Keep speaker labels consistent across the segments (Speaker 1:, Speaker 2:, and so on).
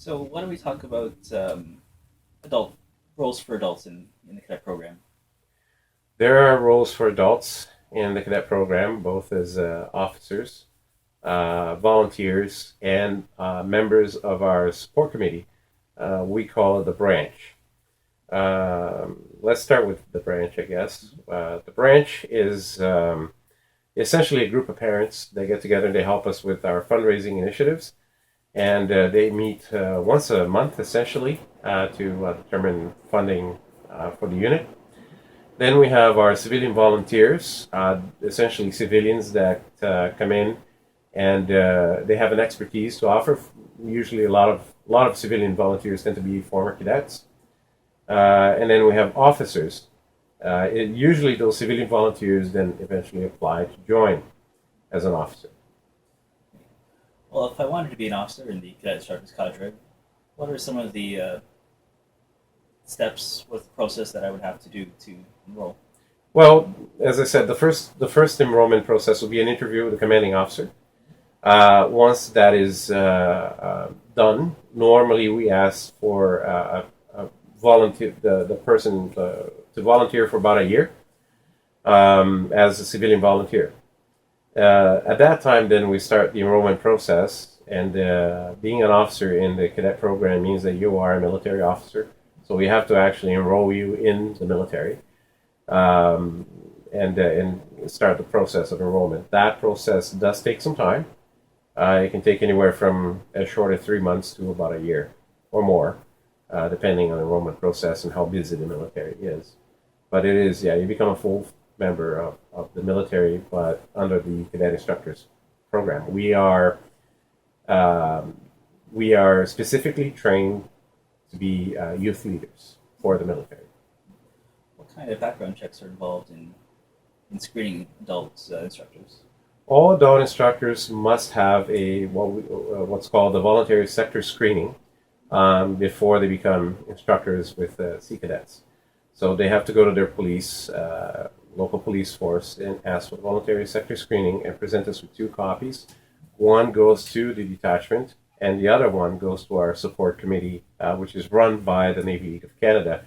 Speaker 1: So why don't we talk about adult roles for adults in the cadet program?
Speaker 2: There are roles for adults in the cadet program, both as officers, volunteers, and members of our support committee. We call it the branch. Let's start with the branch, I guess. The branch is essentially a group of parents. They get together and they help us with our fundraising initiatives. And they meet once a month, essentially, to determine funding for the unit. Then we have our civilian volunteers, essentially civilians that come in and they have an expertise to offer. Usually, a lot of civilian volunteers tend to be former cadets, and then we have officers. Usually, those civilian volunteers then eventually apply to join as an officer.
Speaker 1: Well, if I wanted to be an officer in the cadet instructors cadre, what are some of the steps with the process that I would have to do to enroll?
Speaker 2: Well, as I said, the first enrollment process will be an interview with the commanding officer. Once that is done, normally we ask for a volunteer, the person to volunteer for about a year as a civilian volunteer. At that time, then we start the enrollment process, and being an officer in the cadet program means that you are a military officer. So we have to actually enroll you in the military um, and start the process of enrollment. That process does take some time. It can take anywhere from as short as 3 months to about a year or more, depending on the enrollment process and how busy the military is. But it is, yeah, you become a full member of the military, but under the cadet instructors program. Um, we are specifically trained to be youth leaders for the military.
Speaker 1: What kind of background checks are involved in screening adult instructors?
Speaker 2: All adult instructors must have what's called the voluntary sector screening before they become instructors with Sea Cadets. So they have to go to their local police force, and ask for voluntary sector screening and present us with two copies. One goes to the detachment, and the other one goes to our support committee, which is run by the Navy League of Canada,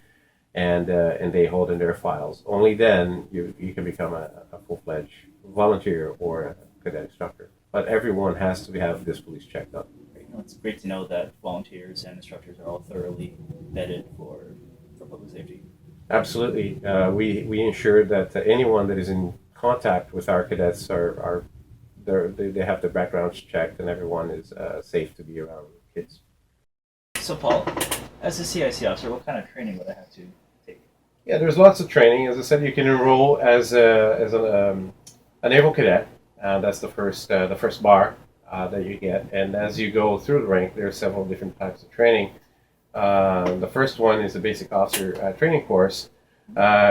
Speaker 2: and they hold in their files. Only then you can become a full-fledged volunteer or a cadet instructor. But everyone has to have this police check done.
Speaker 1: It's great to know that volunteers and instructors are all thoroughly vetted for public safety.
Speaker 2: Absolutely. We ensure that anyone that is in contact with our cadets they have their backgrounds checked, and everyone is safe to be around kids.
Speaker 1: So, Paul, as a CIC officer, what kind of training would I have to take?
Speaker 2: Yeah, there's lots of training. As I said, you can enroll a naval cadet. That's the first bar that you get, and as you go through the rank, there are several different types of training. The first one is the basic officer training course,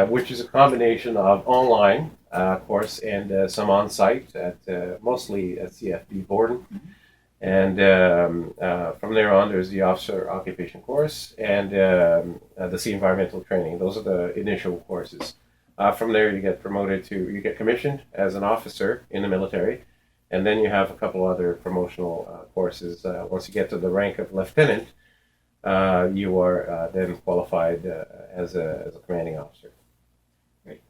Speaker 2: which is a combination of online course and some on-site at mostly at CFB Borden. And from there on, there's the officer occupation course and the sea environmental training. Those are the initial courses. From there, you get commissioned as an officer in the military, and then you have a couple other promotional courses. Once you get to the rank of lieutenant, you are then qualified as a commanding officer.
Speaker 1: Great.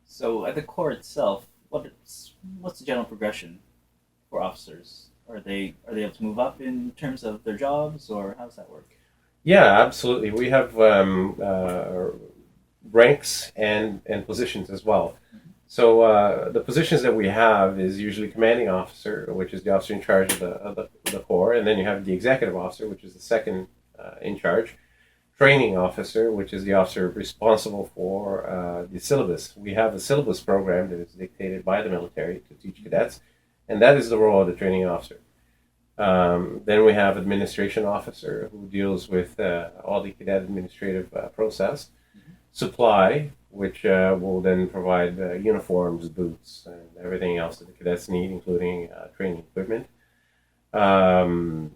Speaker 1: So, at the Corps itself, what's the general progression for officers? Are they able to move up in terms of their jobs, or how does that work?
Speaker 2: Yeah, absolutely. We have ranks and positions as well. So the positions that we have is usually commanding officer, which is the officer in charge of the Corps, and then you have the executive officer, which is the second in charge, training officer, which is the officer responsible for the syllabus. We have a syllabus program that is dictated by the military to teach cadets, and that is the role of the training officer. Then we have administration officer, who deals with all the cadet administrative process. Supply, which will then provide uniforms, boots, and everything else that the cadets need, including training equipment. And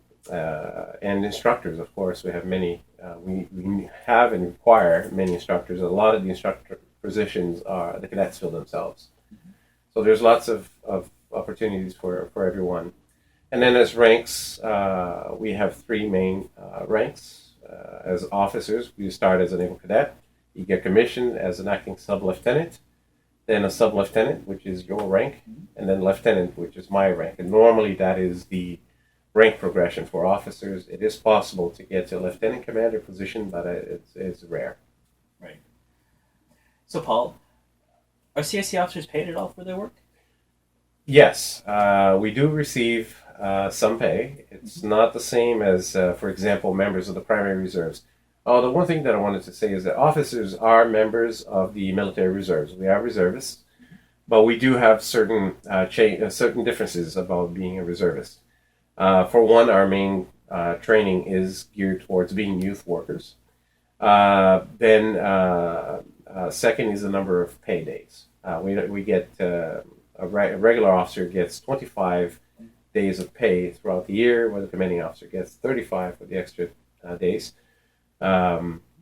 Speaker 2: instructors, of course, we have many. We have and require many instructors. A lot of the instructor positions are the cadets fill themselves. So there's lots of opportunities for everyone. And then as ranks, we have three main ranks. As officers, we start as a naval cadet. You get commissioned as an acting sub-lieutenant, then a sub-lieutenant, which is your rank, and then lieutenant, which is my rank. And normally that is the rank progression for officers. It is possible to get to a lieutenant commander position, but it's rare.
Speaker 1: Right. So, Paul, are CSC officers paid at all for their work?
Speaker 2: Yes, we do receive some pay. It's not the same as, for example, members of the primary reserves. Oh, the one thing that I wanted to say is that officers are members of the military reserves. We are reservists, but we do have certain certain differences about being a reservist. For one, our main training is geared towards being youth workers. Then, second is the number of pay days. We get a regular officer gets 25 days of pay throughout the year, where the commanding officer gets 35 for the extra days,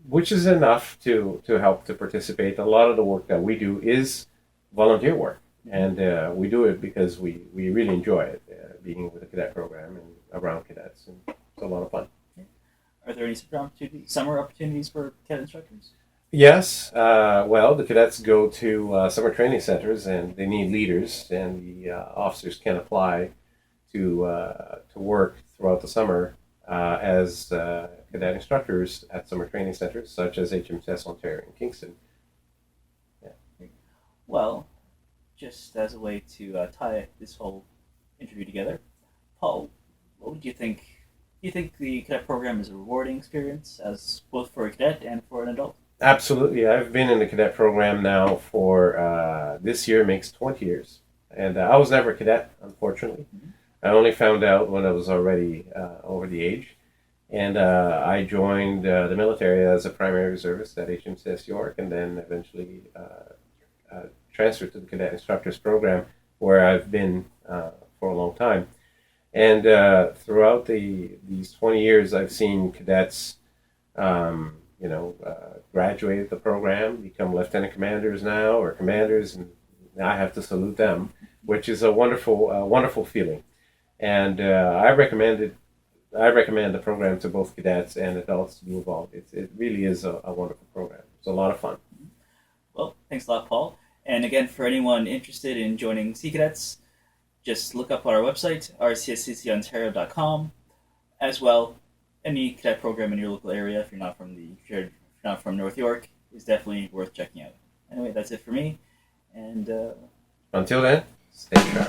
Speaker 2: which is enough to help to participate. A lot of the work that we do is volunteer work, and we do it because we really enjoy it, being with the cadet program and around cadets, and it's a lot of fun.
Speaker 1: Are there any summer opportunities for cadet instructors?
Speaker 2: Yes. Well, the cadets go to summer training centers, and they need leaders, and the officers can apply to work throughout the summer as cadet instructors at summer training centers such as HMS Ontario and Kingston. Yeah.
Speaker 1: Well, just as a way to tie this whole interview together, Paul, what would you think? Do you think the cadet program is a rewarding experience, as both for a cadet and for an adult?
Speaker 2: Absolutely. I've been in the cadet program now for this year makes 20 years. And I was never a cadet, unfortunately. Mm-hmm. I only found out when I was already over the age. And I joined the military as a primary reservist at HMCS York, and then eventually transferred to the cadet instructors program, where I've been for a long time. And throughout these 20 years, I've seen cadets graduate the program, become lieutenant commanders now, or commanders, and I have to salute them, which is a wonderful feeling. And I recommend the program to both cadets and adults to be involved. It really is a wonderful program. It's a lot of fun.
Speaker 1: Well, thanks a lot, Paul. And again, for anyone interested in joining Sea Cadets, just look up on our website, RCSCContario.com. As well, any cadet program in your local area, if you're not from North York, is definitely worth checking out. Anyway, that's it for me. And
Speaker 2: until then, stay sharp.